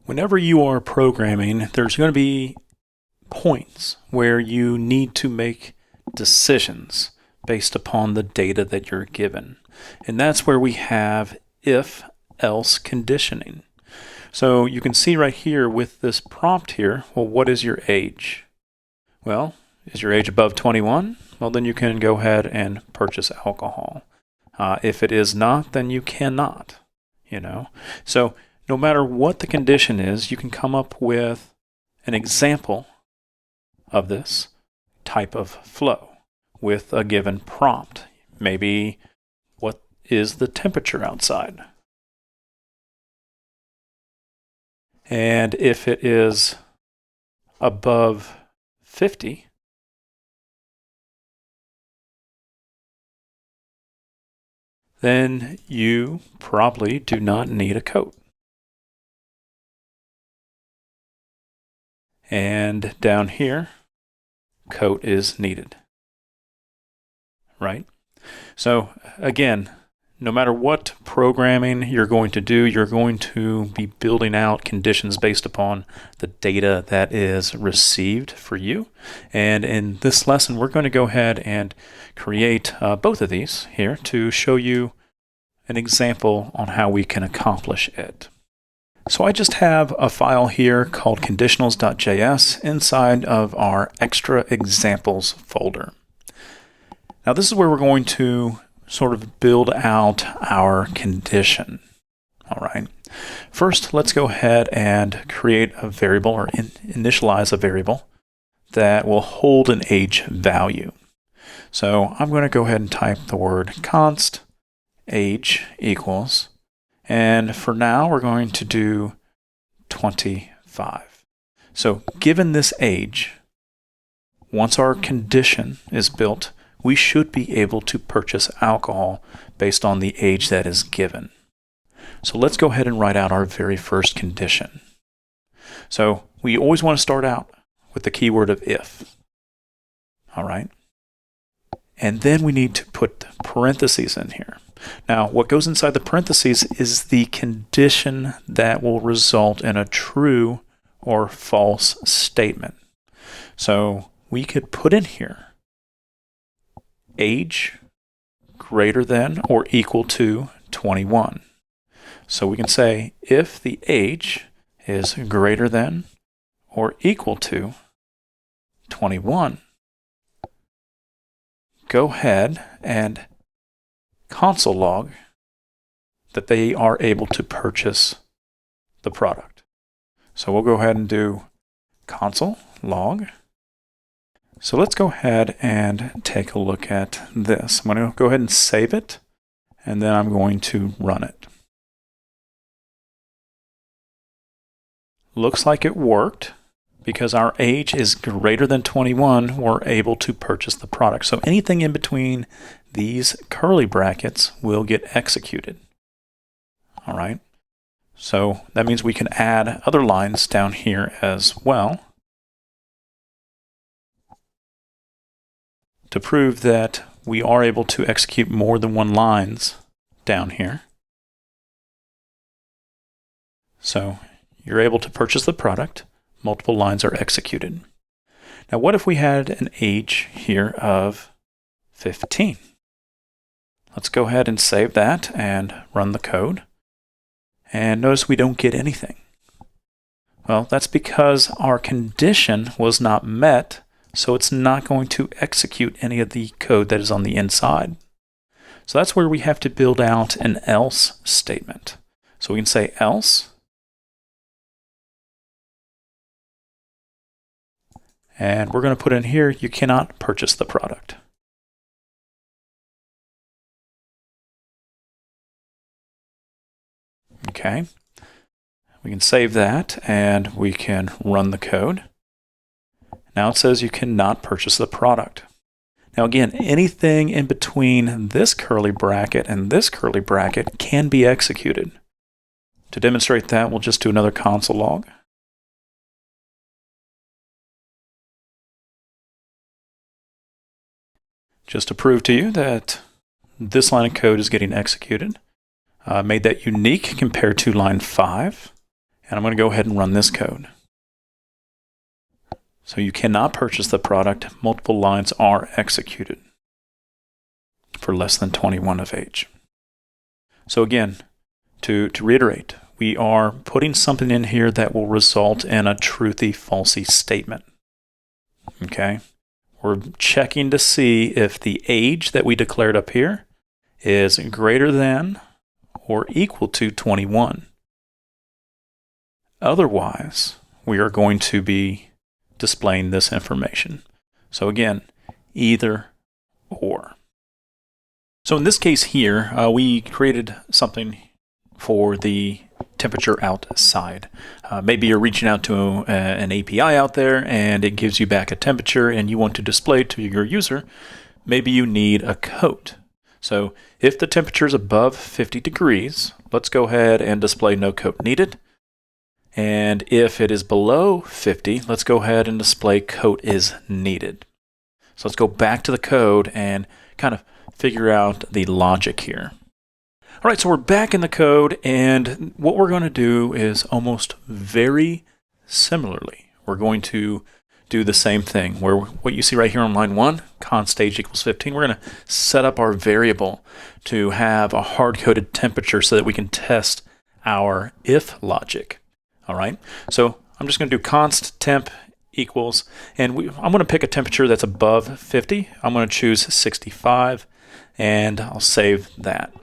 Whenever you are programming, there's going to be points where you need to make decisions based upon the data that you're given. And that's where we have if-else conditioning. So you can see right here with this prompt here, well, what is your age? Well, is your age above 21? Well, then you can go ahead and purchase alcohol. If it is not, then you cannot, So no matter what the condition is, you can come up with an example of this type of flow with a given prompt. Maybe, what is the temperature outside? And if it is above 50, then you probably do not need a coat. And down here, coat is needed, right? So again, no matter what programming you're going to do, you're going to be building out conditions based upon the data that is received for you. And in this lesson, we're going to go ahead and create both of these here to show you an example on how we can accomplish it. So I just have a file here called conditionals.js inside of our extra examples folder. Now this is where we're going to sort of build out our condition. All right. First, let's go ahead and create a variable or initialize a variable that will hold an age value. So I'm going to go ahead and type the word const age equals, and for now we're going to do 25. So given this age, once our condition is built, we should be able to purchase alcohol based on the age that is given. So let's go ahead and write out our very first condition. So we always want to start out with the keyword of if. All right. And then we need to put parentheses in here. Now, what goes inside the parentheses is the condition that will result in a true or false statement. So we could put in here age greater than or equal to 21. So we can say if the age is greater than or equal to 21, go ahead and console log that they are able to purchase the product. So we'll go ahead and do console log. So let's go ahead and take a look at this. I'm going to go ahead and save it, and then I'm going to run it. Looks like it worked. Because our age is greater than 21, we're able to purchase the product. So anything in between these curly brackets will get executed. All right. So that means we can add other lines down here as well to prove that we are able to execute more than one lines down here. So you're able to purchase the product. Multiple lines are executed. Now, what if we had an age here of 15? Let's go ahead and save that and run the code. And notice we don't get anything. Well, that's because our condition was not met, so it's not going to execute any of the code that is on the inside. So that's where we have to build out an else statement. So we can say else. And we're going to put in here, you cannot purchase the product. Okay. We can save that and we can run the code. Now it says you cannot purchase the product. Now again, anything in between this curly bracket and this curly bracket can be executed. To demonstrate that, we'll just do another console log. Just to prove to you that this line of code is getting executed. Made that unique compared to line 5. And I'm going to go ahead and run this code. So you cannot purchase the product. Multiple lines are executed for less than 21 of age. So again, to reiterate, we are putting something in here that will result in a truthy-falsy statement. Okay? We're checking to see if the age that we declared up here is greater than or equal to 21. Otherwise, we are going to be displaying this information. So again, either or. So in this case here, we created something for the temperature outside. Maybe you're reaching out to an API out there and it gives you back a temperature and you want to display to your user. Maybe you need a coat. So if the temperature is above 50 degrees, let's go ahead and display no coat needed. And if it is below 50, let's go ahead and display coat is needed. So let's go back to the code and kind of figure out the logic here. All right, so we're back in the code, and what we're going to do is almost very similarly. We're going to do the same thing, where what you see right here on line 1, const age equals 15, we're going to set up our variable to have a hard-coded temperature so that we can test our if logic. All right, so I'm just going to do const temp equals, and I'm going to pick a temperature that's above 50. I'm going to choose 65, and I'll save that.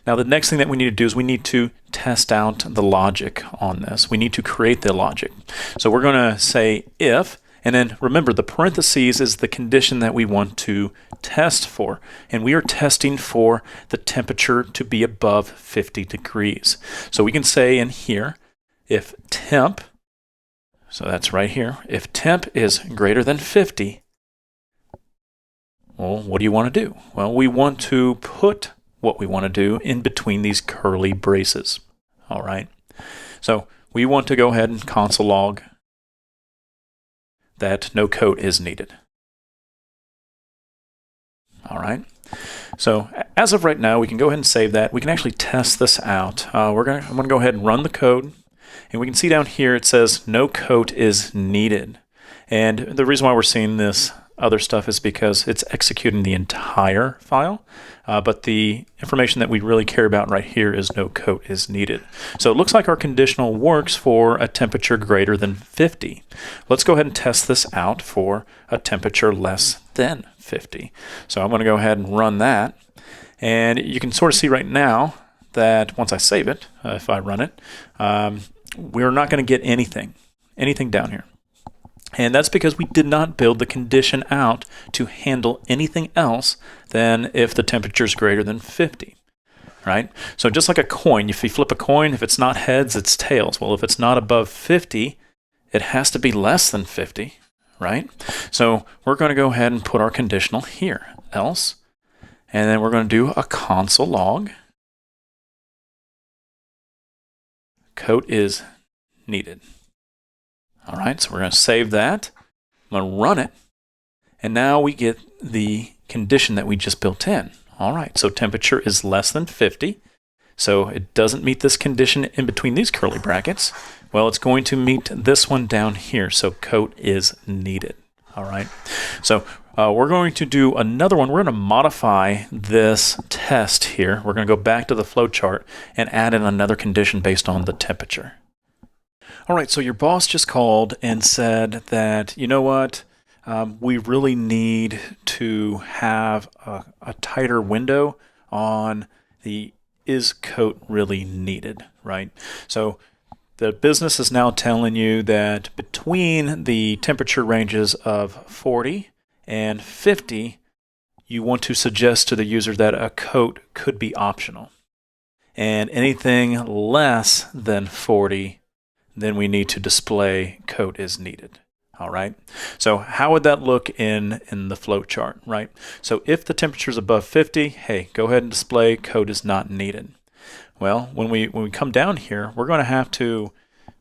Now the next thing that we need to do is we need to test out the logic on this. We need to create the logic. So we're going to say if, and then remember the parentheses is the condition that we want to test for. And we are testing for the temperature to be above 50 degrees. So we can say in here, if temp, so that's right here, if temp is greater than 50, well, what do you want to do? Well, we want to put what we want to do in between these curly braces. All right. So we want to go ahead and console log that no coat is needed. All right. So as of right now, we can go ahead and save that. We can actually test this out. I'm going to go ahead and run the code. And we can see down here it says no coat is needed. And the reason why we're seeing this other stuff is because it's executing the entire file. But the information that we really care about right here is no coat is needed. So it looks like our conditional works for a temperature greater than 50. Let's go ahead and test this out for a temperature less than 50. So I'm going to go ahead and run that. And you can sort of see right now that once I save it, if I run it, we're not going to get anything down here. And that's because we did not build the condition out to handle anything else than if the temperature is greater than 50, right? So just like a coin, if you flip a coin, if it's not heads, it's tails. Well, if it's not above 50, it has to be less than 50, right? So we're going to go ahead and put our conditional here, else, and then we're going to do a console log. Coat is needed. All right, so we're going to save that. I'm going to run it. And now we get the condition that we just built in. All right, so temperature is less than 50. So it doesn't meet this condition in between these curly brackets. Well, it's going to meet this one down here. So coat is needed. All right, so we're going to do another one. We're going to modify this test here. We're going to go back to the flowchart and add in another condition based on the temperature. All right, so your boss just called and said that, you know what, we really need to have a tighter window on the is coat really needed, right? So the business is now telling you that between the temperature ranges of 40 and 50, you want to suggest to the user that a coat could be optional. And anything less than 40, then we need to display coat is needed. All right. So how would that look in the flow chart, right? So if the temperature is above 50, hey, go ahead and display coat is not needed. Well, when we come down here, we're going to have to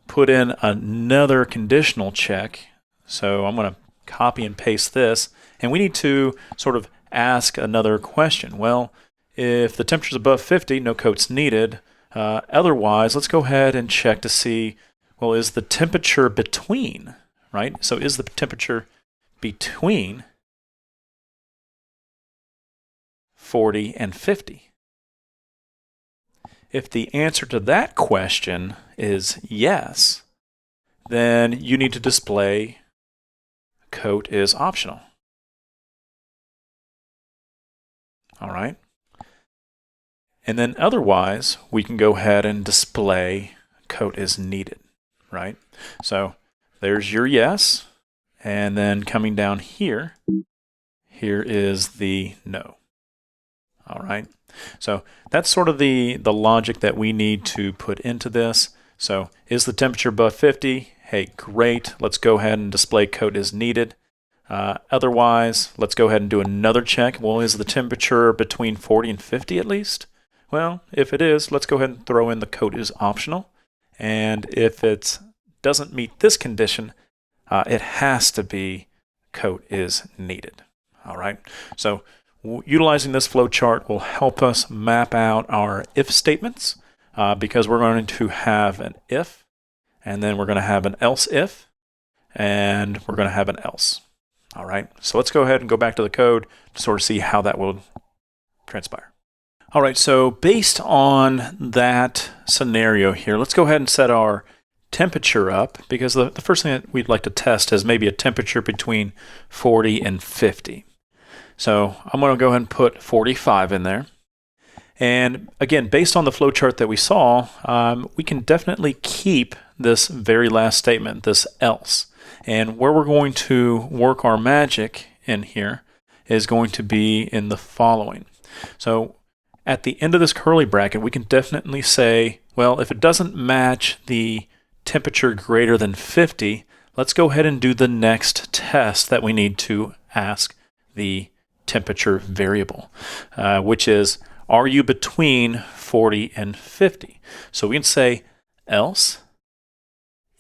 put in another conditional check. So I'm going to copy and paste this, and we need to sort of ask another question. Well, if the temperature is above 50, no coat's needed. Otherwise, let's go ahead and check to see Well, is the temperature between, right? So is the temperature between 40 and 50? If the answer to that question is yes, then you need to display coat is optional. All right. And then otherwise, we can go ahead and display coat is needed, right? So there's your yes. And then coming down here, here is the no. All right. So that's sort of the logic that we need to put into this. So is the temperature above 50? Hey, great. Let's go ahead and display coat is needed. Otherwise, let's go ahead and do another check. Well, is the temperature between 40 and 50 at least? Well, if it is, let's go ahead and throw in the coat is optional. And if it doesn't meet this condition, it has to be coat is needed. All right. So utilizing this flow chart will help us map out our if statements because we're going to have an if, and then we're going to have an else if, and we're going to have an else. All right, so let's go ahead and go back to the code to sort of see how that will transpire. All right, so based on that scenario here, let's go ahead and set our temperature up, because the first thing that we'd like to test is maybe a temperature between 40 and 50. So I'm going to go ahead and put 45 in there. And again, based on the flowchart that we saw, we can definitely keep this very last statement, this else. And where we're going to work our magic in here is going to be in the following. So at the end of this curly bracket, we can definitely say, well, if it doesn't match the temperature greater than 50, let's go ahead and do the next test that we need to ask the temperature variable, which is, are you between 40 and 50? So we can say else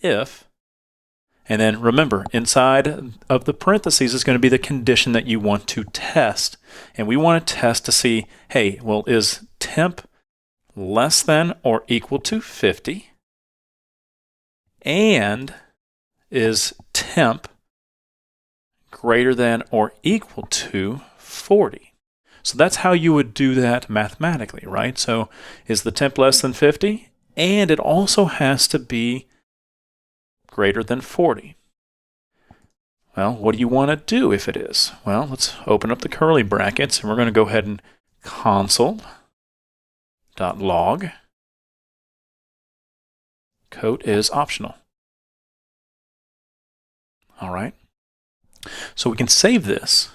if, and then remember, inside of the parentheses is going to be the condition that you want to test. And we want to test to see, hey, well, is temp less than or equal to 50? And is temp greater than or equal to 40? So that's how you would do that mathematically, right? So is the temp less than 50? And it also has to be greater than 40. Well, what do you want to do if it is? Well, let's open up the curly brackets, and we're going to go ahead and console.log coat is optional. All right. So we can save this.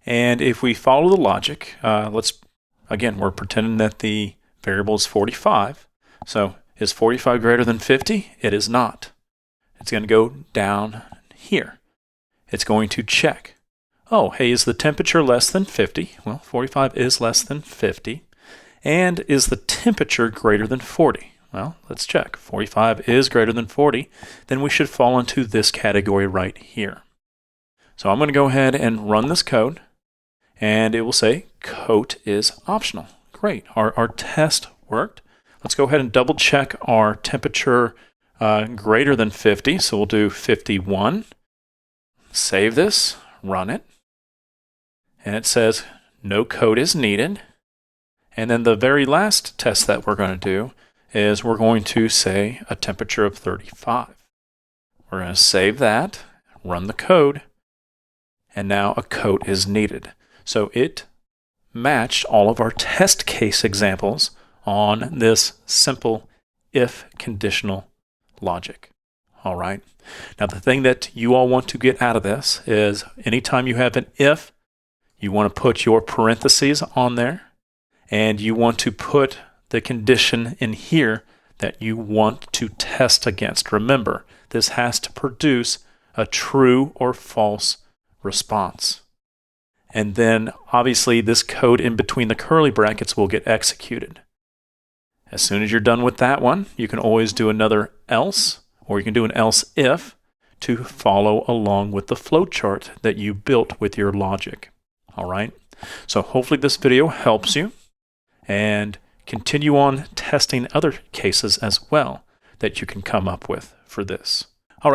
And if we follow the logic, again, we're pretending that the variable is 45. So is 45 greater than 50? It is not. It's going to go down here. It's going to check. Oh, hey, is the temperature less than 50? Well, 45 is less than 50. And is the temperature greater than 40? Well, let's check. 45 is greater than 40. Then we should fall into this category right here. So I'm going to go ahead and run this code, and it will say coat is optional. Great. Our test worked. Let's go ahead and double check our temperature greater than 50. So we'll do 51. Save this, run it, and it says no coat is needed. And then the very last test that we're going to do is we're going to say a temperature of 35. We're going to save that, run the code, and now a coat is needed. So it matched all of our test case examples on this simple if conditional logic. All right. Now, the thing that you all want to get out of this is anytime you have an if, you want to put your parentheses on there, and you want to put the condition in here that you want to test against. Remember, this has to produce a true or false response. And then, obviously, this code in between the curly brackets will get executed. As soon as you're done with that one, you can always do another else, or you can do an else if to follow along with the flowchart that you built with your logic. All right. So hopefully this video helps you, and continue on testing other cases as well that you can come up with for this.